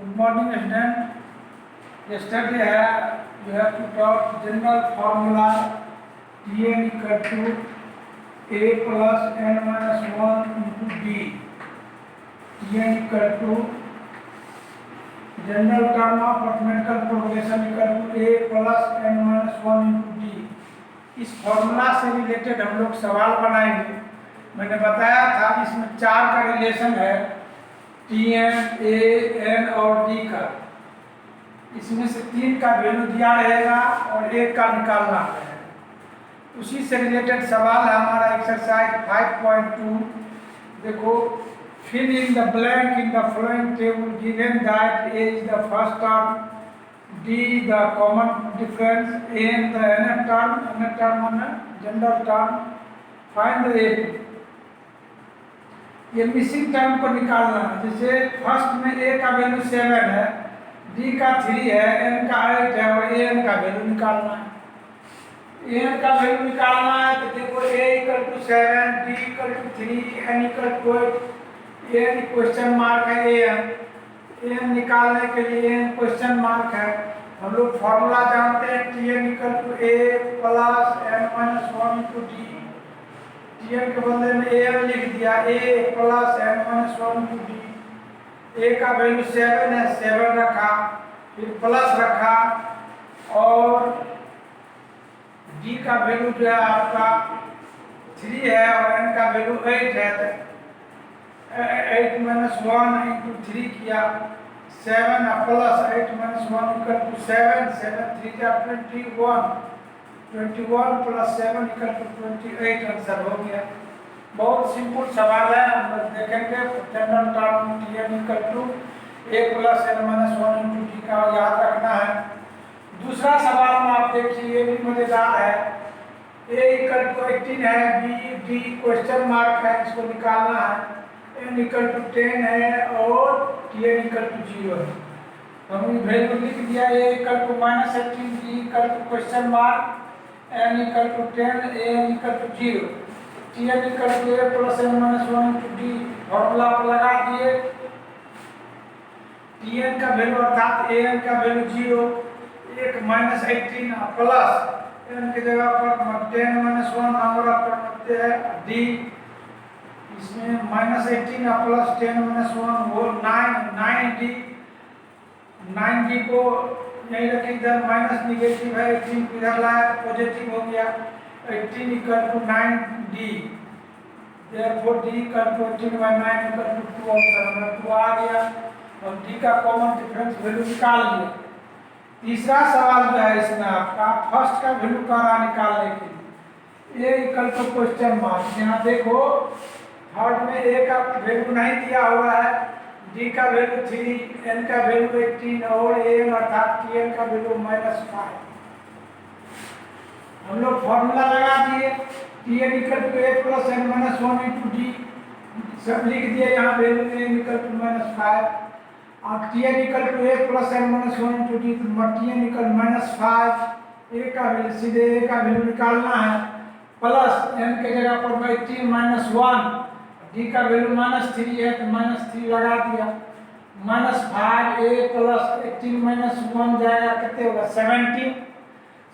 Good morning, student. Yesterday you have to talk general formula Tn equal to a plus n minus 1 into d. Tn equal to general term of mathematical progression equal to a plus n minus 1 into d. इस formula से related हम लोग सवाल बनाएंगे। मैंने बताया था इसमें 4 का रिलेशन है, टी एन, ए, एन और डी का। इसमें से 3 का वैल्यू दिया रहेगा और 1 का निकालना है। उसी से रिलेटेड सवाल है हमारा एक्सरसाइज 5.2। देखो, fill in the blank in the following table given that A is the first term, D the common difference, N the nth term माने general term, find the A2। ये मिसिंग टर्म को निकालना है। जैसे first में A का value 7 है, D का 3 है, N का 8 है और N का वैल्यू निकालना है। N का वैल्यू निकालना है तो देखो A equal to 7, D equal to 3, N equal to 8, N question mark है N निकालने के लिए N क्वेश्चन मार्क है। हम लोग फॉर्मूला जानते हैं Tn equal to a plus n minus 1 into D. Tn के बदले में An लिख दिया, a plus n minus 1 into D. a का वैल्यू 7 है, 7 रखा, फिर प्लस रखा और d का वैल्यू जो है आपका 3 है और n का वैल्यू 8 है। 8 माइनस 1 इंटू 3 किया, 7 प्लस 8 माइनस 1 इक्वल टू 7, 7 3 जा 21, 21 प्लस 7 इक्वल टू 28 आंसर हो गया। बहुत सिंपल सवाल है, हम लोग देखेंगे। General term Tn equal to a plus n minus 1 into D का याद रखना है। दूसरा सवाल में आप देखिए, ये भी मजेदार है। a इक्वल टू 18 है, b d क्वेश्चन मार्क है, इसको निकालना है। n इक्वल टू 10 है और Tn इक्वल टू 0 है। हमने वैल्यू लिख दिया, a equal to -18, d equal to question mark, n equal to 10, an equal to 0, Tn equal to a plus n minus 1 into d। Formula पर लगा दिए, Tn का वैल्यू अर्थात an का वैल्यू 0, एक -18 प्लस n की जगह पर 10 माइनस 1 नंबर रखते हैं d। इसमें -18 प्लस 10 माइनस 1 वो 9d। 9d को यही रखिए, इधर माइनस निगेटिव है, 18 को इधर लाया तो पॉजिटिव हो गया। 18 equal to 9d, therefore d equal to 18 by 9 equal to 2 answer 2 आ गया और d का कॉमन डिफरेंस वैल्यू निकाल लिया। तीसरा सवाल जो है इसमें आपका फर्स्ट का वैल्यू करा निकालने के लिए a equal to question mark. यहाँ देखो, थर्ड में a का वैल्यू नहीं दिया हुआ है, d का वैल्यू 3, n का वैल्यू 18 और an अर्थात Tn का वैल्यू -5। हम लोग फॉर्मूला लगा दिए, Tn equal to a plus n minus 1 into D, सब लिख दिया यहाँ वैल्यू n इक्वल टू -5। अब Tn equal to a plus n minus 1 into D, तो Tn इक्वल -5, a का वैल्यू सीधे a का वैल्यू निकालना है, प्लस n के जगह पर 18 माइनस 1, d का वैल्यू -3 है तो -3 लगा दिया, -5 a प्लस 18 माइनस 1 जाएगा, कितने होगा 17।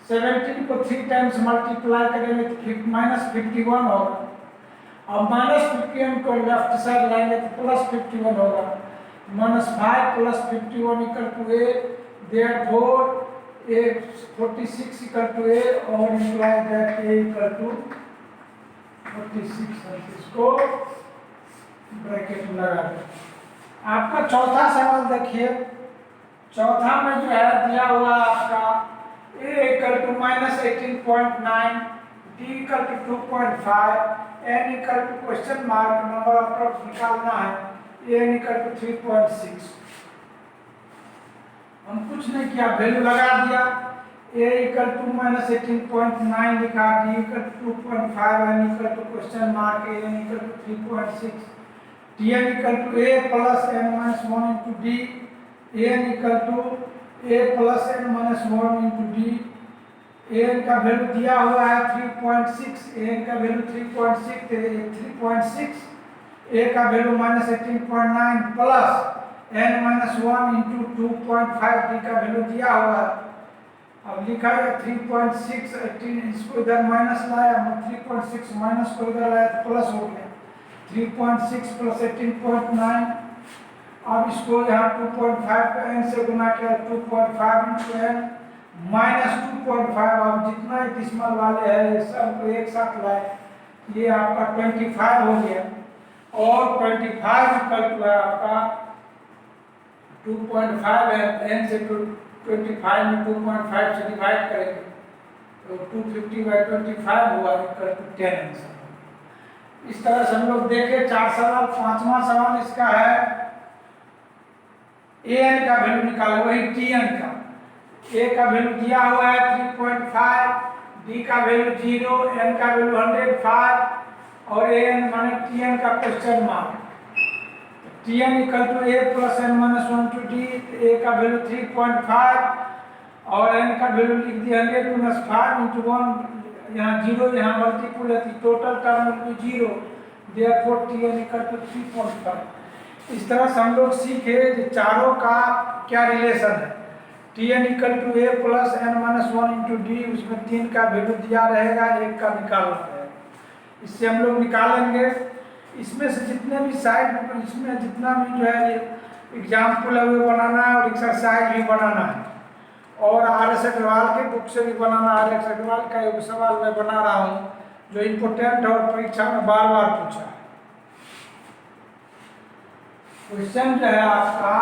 17 को 3 टाइम्स मल्टीप्लाई करेंगे तो -51 होगा। अब -51 को लेफ्ट साइड लाएंगे तो +51 होगा। -5 plus 51 equal to a, therefore a 46 equal to a और imply that a equal to 46 है। इसको ब्रैकेट में लगा दो। आपका चौथा सवाल देखिए, चौथा में जो है दिया हुआ आपका a equal to -18.9, d equal to 2.5, n equal to question mark, number of terms निकालना है, n इक्वल टू 3.6। हम कुछ नहीं किया, वैल्यू लगा दिया, a इक्वल टू -18.9 लिखा, d equal to 2.5, n equal to question mark, n equal to 3.6, Tn equal to a plus n minus 1 into D, an equal to a plus n minus 1 into D. an का value दिया हुआ है 3.6, an का value 3.6, a का value -18.9 plus n-1 into 2.5 D का value दिया हुआ है। अब लिखा है 3.6 18, इसको इधर माइनस लाया, 3.6 माइनस को इधर लाया तो प्लस हो गया, 3.6 प्लस 18.9। अब इसको यहाँ 2.5 का n से गुना किया, 2.5 इंटू n माइनस 2.5। अब जितना डिसिमल वाले हैं ये सब एक साथ लाए, ये आपका 25 हो गया। और 25 इक्वल टू है आपका 2.5 है, n से 25 में 2.5 से डिवाइड करेंगे तो 250/25 हुआ, इक्वल टू 10 आंसर। इस तरह से हम लोग देखे 4 सवाल। 5वां सवाल इसका है an का वैल्यू निकालो, वही tn का। a का वैल्यू दिया हुआ है 3.5, d का वैल्यू 0, n का वैल्यू 105 और an माने tn का question mark. tn equal to a plus n-1 to d। a का वैल्यू 3.5 और n का वैल्यू लिख दिया 100 - 5 इंटू 1, यहाँ 0 यहाँ मल्टीपुल है, total term into 0, therefore tn equal to 3.5। इस तरह से हम लोग सीखे कि चारों का क्या रिलेशन है। tn equal to a plus n-1 into d, उसमें 3 का वैल्यू दिया रहेगा, 1 का निकालना रहेगा। इससे हम लोग निकालेंगे। इसमें से जितने भी साइड, इसमें जितना भी जो है एग्जाम्पल है वो बनाना है और एक्सरसाइज भी बनाना है, और RS अग्रवाल के बुक से भी बनाना है। RS अग्रवाल का एक सवाल मैं बना रहा हूँ जो इम्पोर्टेंट है और परीक्षा में बार बार पूछा है। क्वेश्चन जो है आपका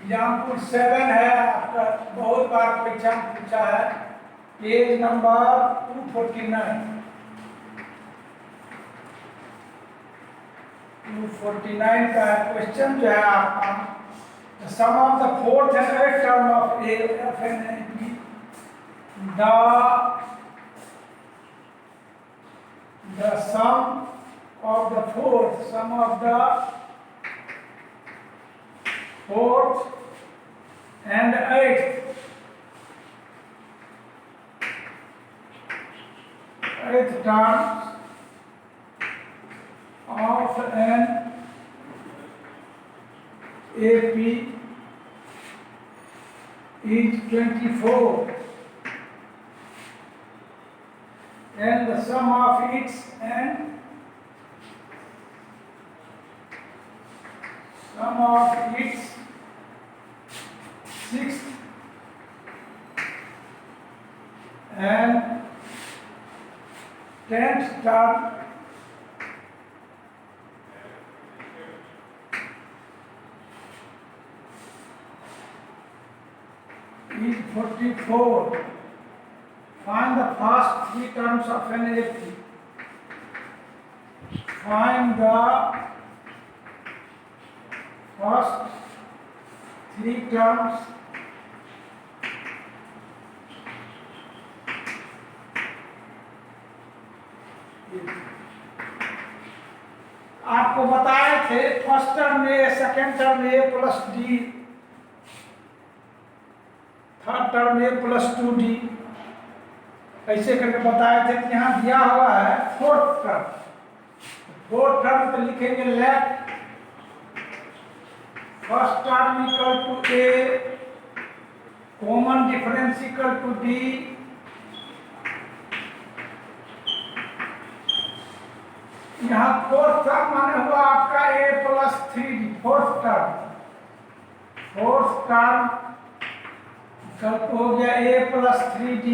एग्जाम्पल 7 है आपका, बहुत बार परीक्षा में पूछा है। पेज नंबर 249 का क्वेश्चन जो है आपका, sum of the fourth and eighth term of a F N A B, the sum of the fourth and eighth terms of an AP is 24, and the sum of its sixth and 10th term is 44. Find the first 3 terms of an AP. Find the first 3 terms आपको बताए थे first term ए, second term ए plus D, third term ए plus 2d, ऐसे करके बताए थे। कि यहाँ दिया हुआ है फोर्थ टर्म तो लिखेंगे left, first term equal to A, common difference equal to D, यहाँ फोर्थ टर्म माने हुआ आपका a plus 3d, fourth term हो गया a प्लस 3d।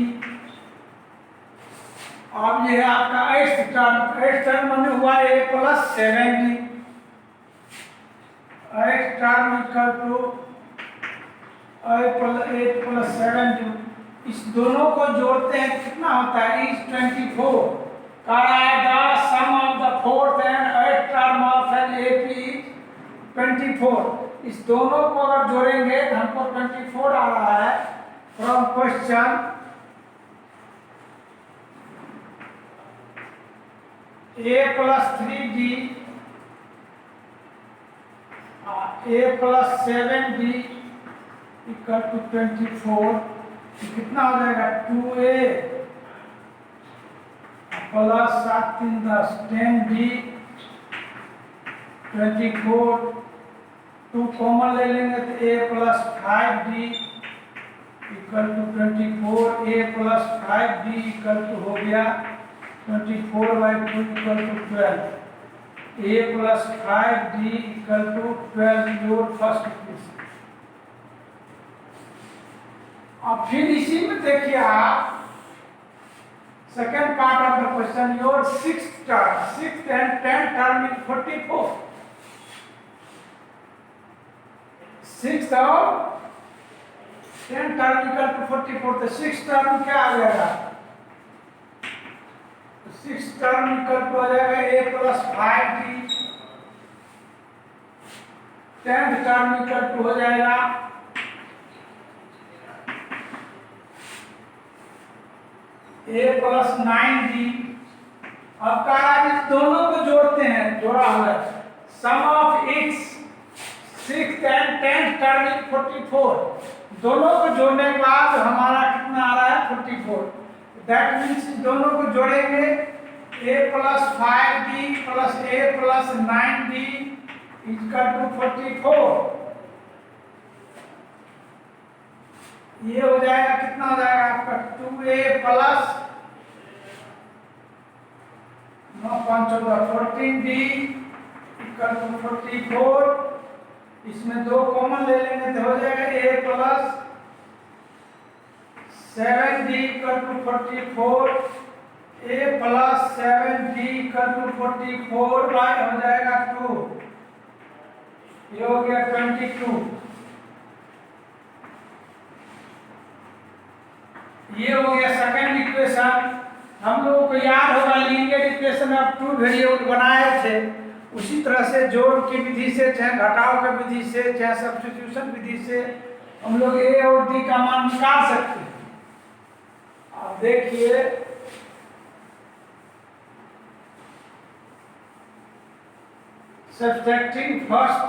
अब ये है आपका एट्थ टर्म माने हुआ a plus 7d, eighth term equal to a plus 7d। इस दोनों को जोड़ते हैं कितना होता है, is 24। Sum of the fourth and eighth term of an AP 24। इस दोनों को अगर जोड़ेंगे तो हमको 24 आ रहा है from question. A plus 3d A plus 7d equal to 24। कितना हो जाएगा 2a प्लस 7 3 10 10d 24। 2 कॉमन ले लेंगे तो a plus 5d equal to 24। a plus 5d equal to हो गया 24/2 equal to 12। a plus 5d equal to 12 your first equation. अब फिर इसी में देखिए आप second part of the question, your sixth and 10th term is 44। Sixth और 10th term equal to 44। तो सिक्स्थ टर्म क्या आ जाएगा? सिक्स्थ टर्म इक्वल टू आ जाएगा a plus 5d। 10th term equal to हो जाएगा a प्लस 9d। अब कहा इस दोनों को जोड़ते हैं, जोड़ा हुआ है। Sum of its 6th and 10th term is 44। दोनों को जोड़ने के बाद हमारा कितना आ रहा है 44। दैट मीन्स दोनों को जोड़ेंगे a plus 5d plus a plus 9d equal to 44। ये हो जाएगा, कितना हो जाएगा आपका 2a plus 9 5 14d equal to 44। इसमें 2 कॉमन ले लेंगे तो हो जाएगा a plus 7d equal to 44। a plus 7d equal to 44 by हो जाएगा 2। ये हो गया 22। ये हो गया सेकंड इक्वेशन। हम लोगों को याद होगा लीनियर इक्वेशन में अब 2 वेरिएबल बनाए थे, उसी तरह से जोड़ की विधि से, चाहे घटाव की विधि से, चाहे सब्स्टिट्यूशन विधि से हम लोग a और d का मान निकाल सकते हैं। अब देखिए subtracting first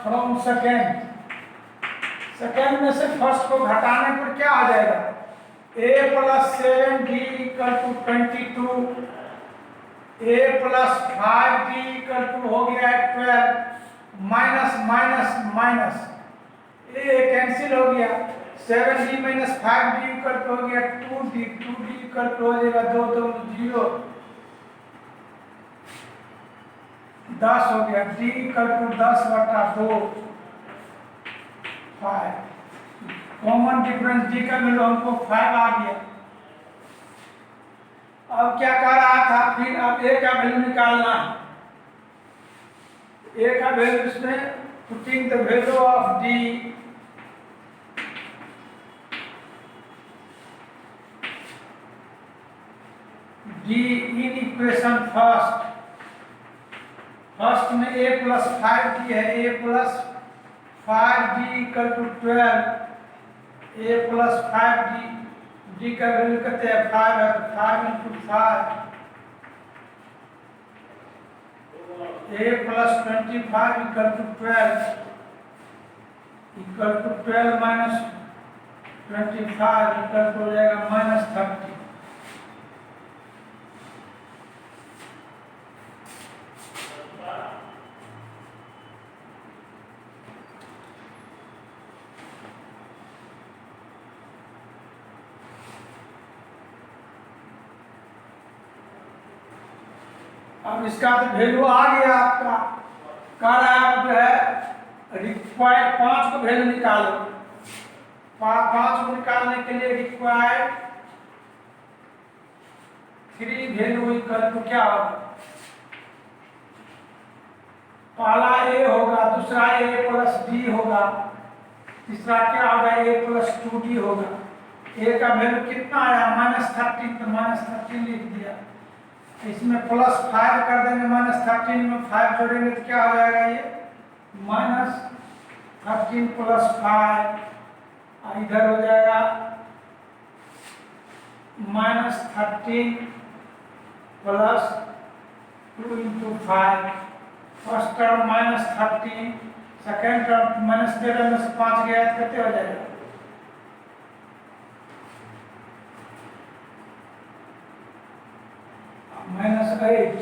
from second. Second में से फर्स्ट को घटाने पर क्या आ जाएगा? a plus 7d equal to 22। a plus 5d equal to हो गया 12। Minus minus minus a cancel हो गया। 7d minus 5d equal to हो गया 2d। 2d इक्वल टू हो जाएगा 2 2 0 10 हो गया। d equal to 10/2 5। Common difference d का वैल्यू हमको 5 आ गया। अब क्या कर रहा था, फिर अब a का वैल्यू निकालना। a का वैल्यू इसमें putting the value of d in equation first में a प्लस 5d है। a plus 5d equal to 12। a plus 5d d का वैल्यू कहते हैं 5 है, तो 5 into 5 a plus 25 equal to 12 equal to 12 minus 25 equal to हो जाएगा -30। अब इसका तो वैल्यू आ गया आपका। कह रहा है जो है रिक्वायर्ड 5 को वैल्यू निकालो। 5 को निकालने के लिए रिक्वायर्ड 3 वैल्यू इक्वल टू क्या होगा? पहला a होगा, दूसरा a प्लस d होगा, तीसरा क्या होगा a प्लस 2d होगा। a का वैल्यू कितना आया? -13। तो -13 लिख दिया। इसमें +5 कर देंगे, -13 में 5 जोड़ेंगे तो क्या हो जाएगा? ये -13 प्लस 5, इधर हो जाएगा -13 plus 2 into 5। First term -13, second term -13 में से 5 गया तो कितने हो जाएगा? -8।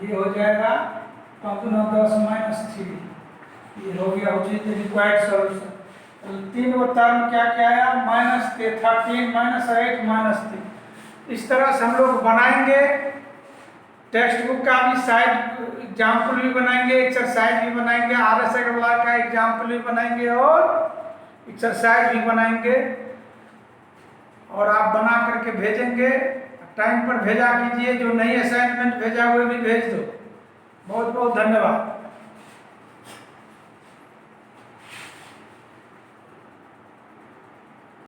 ये हो जाएगा 10 ये हो गया उचित रिक्वायर्ड सॉल्यूशन। 3 वो टर्म क्या क्या है? -13 -8 -3। इस तरह से हम लोग बनाएंगे। टेक्स्ट बुक का भी साइड एग्जाम्पल भी बनाएंगे, एक्सरसाइज भी बनाएंगे, RS अग्रवाल का एग्जाम्पल भी बनाएंगे और एक्सरसाइज भी बनाएंगे, और आप बना करके भेजेंगे। टाइम पर भेजा कीजिए। जो नई असाइनमेंट भेजा हुए भी भेज दो। बहुत बहुत धन्यवाद।